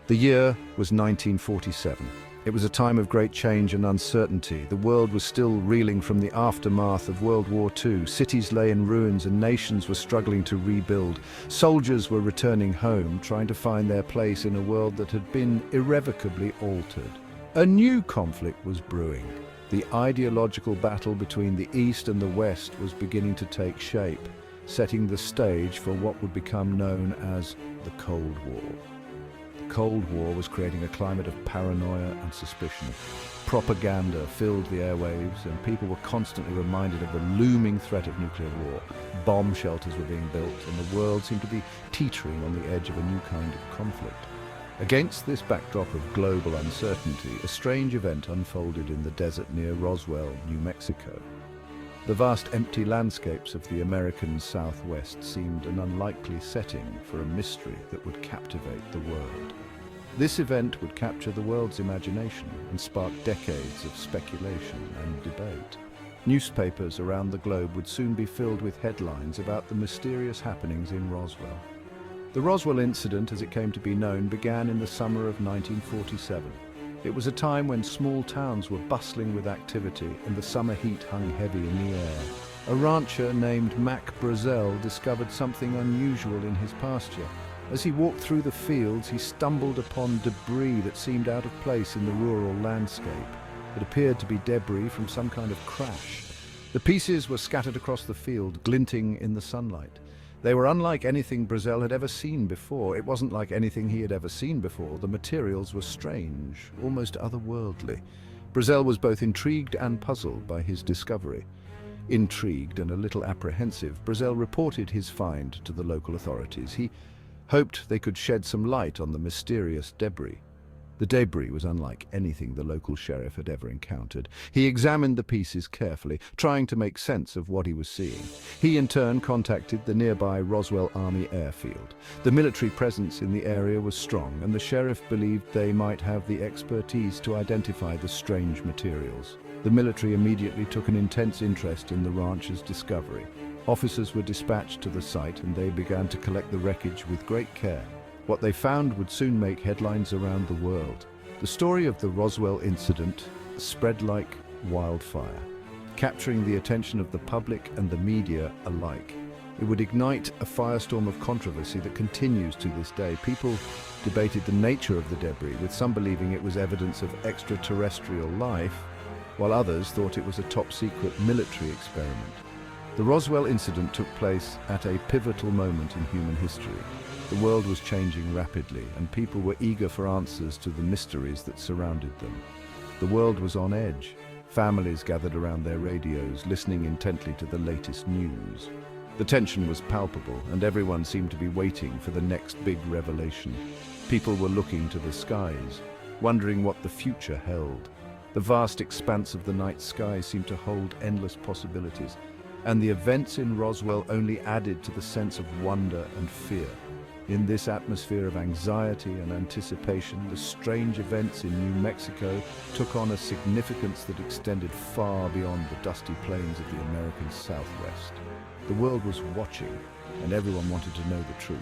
The year was 1947. It was a time of great change and uncertainty. The world was still reeling from the aftermath of World War II. Cities lay in ruins and nations were struggling to rebuild. Soldiers were returning home, trying to find their place in a world that had been irrevocably altered. A new conflict was brewing. The ideological battle between the East and the West was beginning to take shape, setting the stage for what would become known as the Cold War. The Cold War was creating a climate of paranoia and suspicion. Propaganda filled the airwaves, and people were constantly reminded of the looming threat of nuclear war. Bomb shelters were being built, and the world seemed to be teetering on the edge of a new kind of conflict. Against this backdrop of global uncertainty, a strange event unfolded in the desert near Roswell, New Mexico. The vast empty landscapes of the American Southwest seemed an unlikely setting for a mystery that would captivate the world. This event would capture the world's imagination and spark decades of speculation and debate. Newspapers around the globe would soon be filled with headlines about the mysterious happenings in Roswell. The Roswell Incident, as it came to be known, began in the summer of 1947. It was a time when small towns were bustling with activity and the summer heat hung heavy in the air. A rancher named Mac Brazel discovered something unusual in his pasture. As he walked through the fields, he stumbled upon debris that seemed out of place in the rural landscape. It appeared to be debris from some kind of crash. The pieces were scattered across the field, glinting in the sunlight. They were unlike anything Brazel had ever seen before. It wasn't like anything he had ever seen before. The materials were strange, almost otherworldly. Brazel was both intrigued and puzzled by his discovery. Intrigued and a little apprehensive, Brazel reported his find to the local authorities. He hoped they could shed some light on the mysterious debris. The debris was unlike anything the local sheriff had ever encountered. He examined the pieces carefully, trying to make sense of what he was seeing. He in turn contacted the nearby Roswell Army airfield. The military presence in the area was strong, and the sheriff believed they might have the expertise to identify the strange materials. The military immediately took an intense interest in the rancher's discovery. Officers were dispatched to the site, and they began to collect the wreckage with great care. What they found would soon make headlines around the world. The story of the Roswell Incident spread like wildfire, capturing the attention of the public and the media alike. It would ignite a firestorm of controversy that continues to this day. People debated the nature of the debris, with some believing it was evidence of extraterrestrial life, while others thought it was a top-secret military experiment. The Roswell Incident took place at a pivotal moment in human history. The world was changing rapidly, and people were eager for answers to the mysteries that surrounded them. The world was on edge. Families gathered around their radios, listening intently to the latest news. The tension was palpable, and everyone seemed to be waiting for the next big revelation. People were looking to the skies, wondering what the future held. The vast expanse of the night sky seemed to hold endless possibilities, and the events in Roswell only added to the sense of wonder and fear. In this atmosphere of anxiety and anticipation, the strange events in New Mexico took on a significance that extended far beyond the dusty plains of the American Southwest. The world was watching, and everyone wanted to know the truth.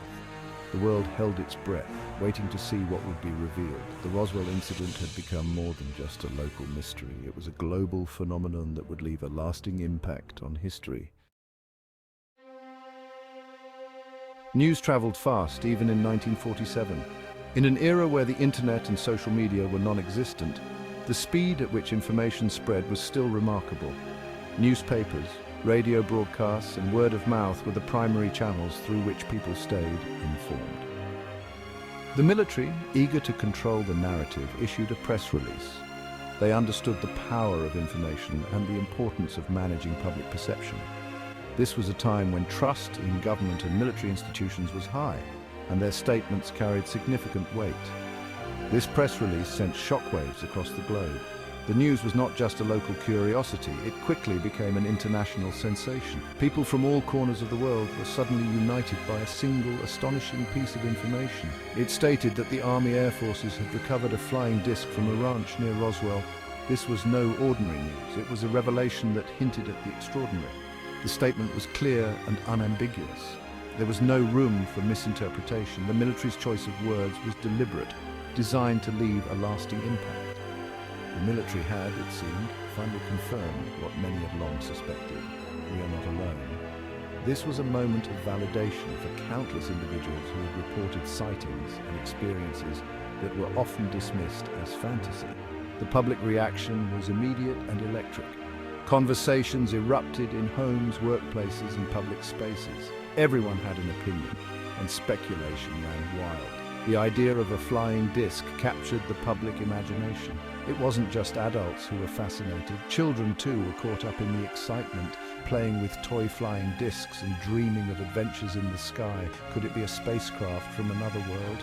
The world held its breath, waiting to see what would be revealed. The Roswell Incident had become more than just a local mystery. It was a global phenomenon that would leave a lasting impact on history. News traveled fast, even in 1947. In an era where the internet and social media were non-existent, the speed at which information spread was still remarkable. Newspapers, radio broadcasts, and word of mouth were the primary channels through which people stayed informed. The military, eager to control the narrative, issued a press release. They understood the power of information and the importance of managing public perception. This was a time when trust in government and military institutions was high, and their statements carried significant weight. This press release sent shockwaves across the globe. The news was not just a local curiosity, it quickly became an international sensation. People from all corners of the world were suddenly united by a single, astonishing piece of information. It stated that the Army Air Forces had recovered a flying disc from a ranch near Roswell. This was no ordinary news. It was a revelation that hinted at the extraordinary. The statement was clear and unambiguous. There was no room for misinterpretation. The military's choice of words was deliberate. designed to leave a lasting impact. The military had, it seemed, finally confirmed what many had long suspected. We are not alone. This was a moment of validation for countless individuals who had reported sightings and experiences that were often dismissed as fantasy. The public reaction was immediate and electric. Conversations erupted in homes, workplaces, and public spaces. Everyone had an opinion, and speculation ran wild. The idea of a flying disc captured the public imagination. It wasn't just adults who were fascinated. Children, too, were caught up in the excitement, playing with toy flying discs and dreaming of adventures in the sky. Could it be a spacecraft from another world?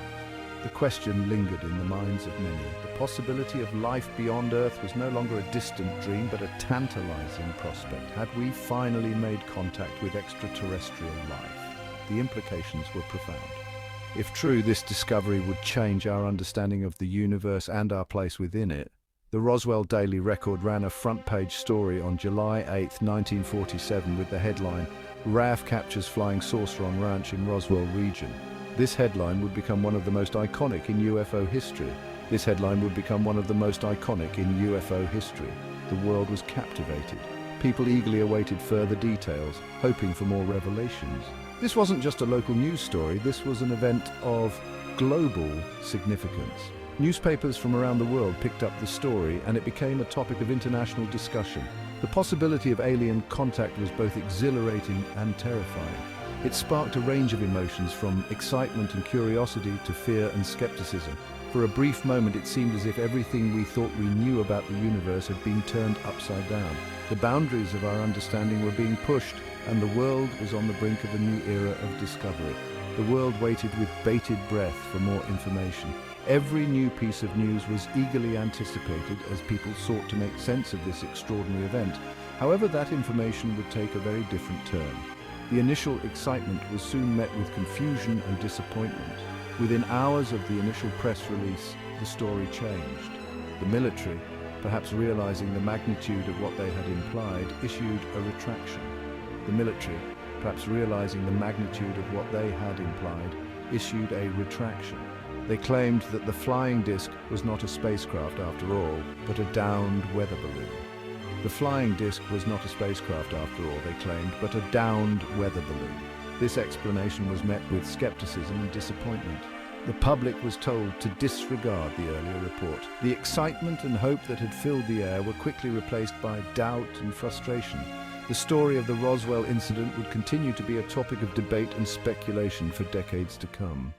The question lingered in the minds of many. The possibility of life beyond Earth was no longer a distant dream, but a tantalizing prospect. Had we finally made contact with extraterrestrial life? The implications were profound. If true, this discovery would change our understanding of the universe and our place within it. The Roswell Daily Record ran a front-page story on July 8, 1947 with the headline, "RAF captures flying saucer on ranch in Roswell region." This headline would become one of the most iconic in UFO history. This headline would become one of the most iconic in UFO history. The world was captivated. People eagerly awaited further details, hoping for more revelations. This wasn't just a local news story, this was an event of global significance. Newspapers from around the world picked up the story, and it became a topic of international discussion. The possibility of alien contact was both exhilarating and terrifying. It sparked a range of emotions, from excitement and curiosity to fear and skepticism. For a brief moment, it seemed as if everything we thought we knew about the universe had been turned upside down. The boundaries of our understanding were being pushed, and the world was on the brink of a new era of discovery. The world waited with bated breath for more information. Every new piece of news was eagerly anticipated as people sought to make sense of this extraordinary event. However, that information would take a very different turn. The initial excitement was soon met with confusion and disappointment. Within hours of the initial press release, the story changed. The military, perhaps realizing the magnitude of what they had implied, issued a retraction. The military, perhaps realizing the magnitude of what they had implied, issued a retraction. They claimed that the flying disc was not a spacecraft after all, but a downed weather balloon. The flying disc was not a spacecraft after all, they claimed, but a downed weather balloon. This explanation was met with skepticism and disappointment. The public was told to disregard the earlier report. The excitement and hope that had filled the air were quickly replaced by doubt and frustration. The story of the Roswell incident would continue to be a topic of debate and speculation for decades to come.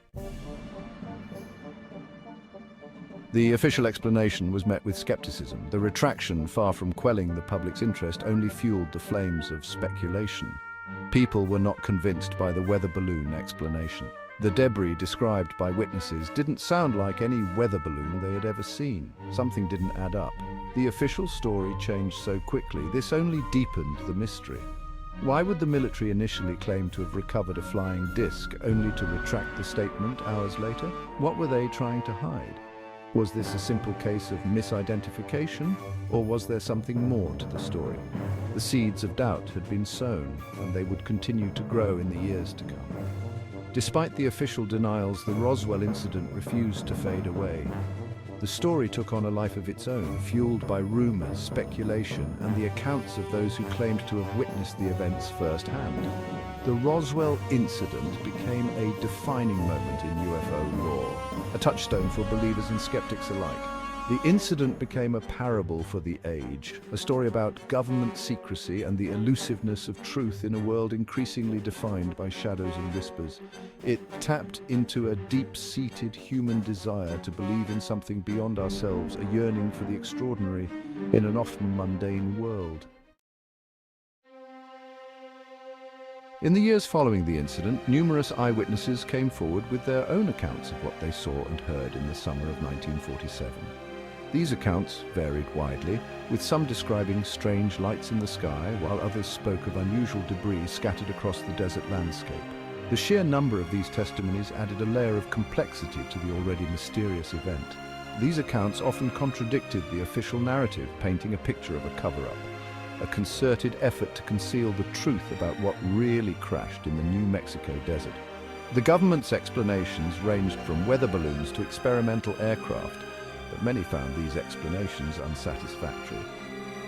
The official explanation was met with skepticism. The retraction, far from quelling the public's interest, only fueled the flames of speculation. People were not convinced by the weather balloon explanation. The debris described by witnesses didn't sound like any weather balloon they had ever seen. Something didn't add up. The official story changed so quickly, this only deepened the mystery. Why would the military initially claim to have recovered a flying disc, only to retract the statement hours later? What were they trying to hide? Was this a simple case of misidentification, or was there something more to the story? The seeds of doubt had been sown, and they would continue to grow in the years to come. Despite the official denials, the Roswell incident refused to fade away. The story took on a life of its own, fueled by rumors, speculation, and the accounts of those who claimed to have witnessed the events firsthand. The Roswell Incident became a defining moment in UFO lore, a touchstone for believers and skeptics alike. The incident became a parable for the age, a story about government secrecy and the elusiveness of truth in a world increasingly defined by shadows and whispers. It tapped into a deep-seated human desire to believe in something beyond ourselves, a yearning for the extraordinary in an often mundane world. In the years following the incident, numerous eyewitnesses came forward with their own accounts of what they saw and heard in the summer of 1947. These accounts varied widely, with some describing strange lights in the sky, while others spoke of unusual debris scattered across the desert landscape. The sheer number of these testimonies added a layer of complexity to the already mysterious event. These accounts often contradicted the official narrative, painting a picture of a cover-up, a concerted effort to conceal the truth about what really crashed in the New Mexico desert. The government's explanations ranged from weather balloons to experimental aircraft, but many found these explanations unsatisfactory.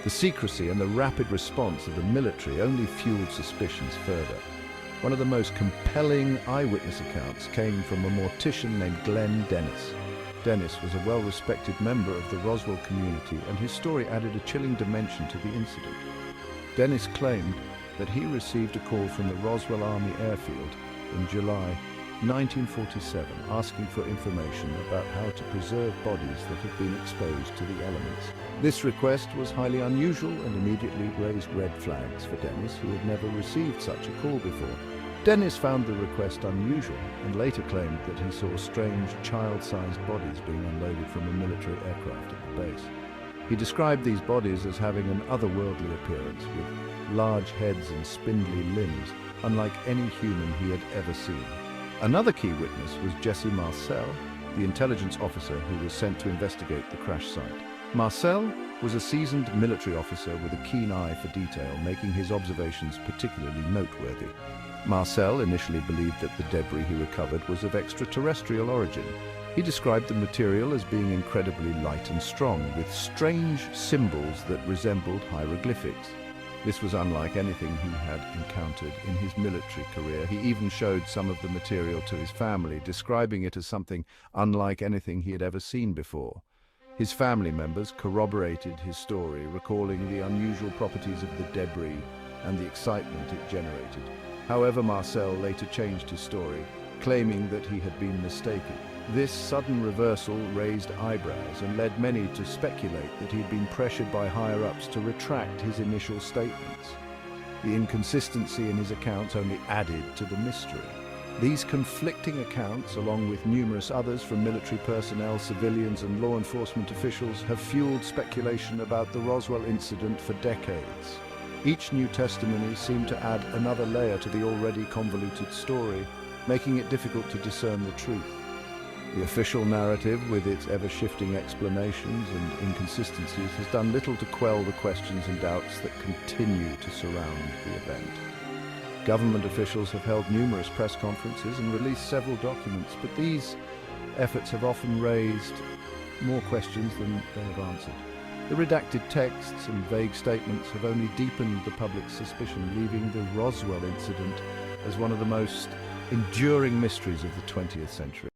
The secrecy and the rapid response of the military only fueled suspicions further. One of the most compelling eyewitness accounts came from a mortician named Glenn Dennis. Dennis was a well-respected member of the Roswell community, and his story added a chilling dimension to the incident. Dennis claimed that he received a call from the Roswell Army Airfield in July 1947 asking for information about how to preserve bodies that had been exposed to the elements. This request was highly unusual and immediately raised red flags for Dennis, who had never received such a call before. Dennis found the request unusual and later claimed that he saw strange child-sized bodies being unloaded from a military aircraft at the base. He described these bodies as having an otherworldly appearance, with large heads and spindly limbs, unlike any human he had ever seen. Another key witness was Jesse Marcel, the intelligence officer who was sent to investigate the crash site. Marcel was a seasoned military officer with a keen eye for detail, making his observations particularly noteworthy. Marcel initially believed that the debris he recovered was of extraterrestrial origin. He described the material as being incredibly light and strong, with strange symbols that resembled hieroglyphics. This was unlike anything he had encountered in his military career. He even showed some of the material to his family, describing it as something unlike anything he had ever seen before. His family members corroborated his story, recalling the unusual properties of the debris and the excitement it generated. However, Marcel later changed his story, claiming that he had been mistaken. This sudden reversal raised eyebrows and led many to speculate that he had been pressured by higher-ups to retract his initial statements. The inconsistency in his accounts only added to the mystery. These conflicting accounts, along with numerous others from military personnel, civilians and law enforcement officials, have fueled speculation about the Roswell incident for decades. Each new testimony seemed to add another layer to the already convoluted story, making it difficult to discern the truth. The official narrative, with its ever-shifting explanations and inconsistencies, has done little to quell the questions and doubts that continue to surround the event. Government officials have held numerous press conferences and released several documents, but these efforts have often raised more questions than they have answered. The redacted texts and vague statements have only deepened the public's suspicion, leaving the Roswell incident as one of the most enduring mysteries of the 20th century.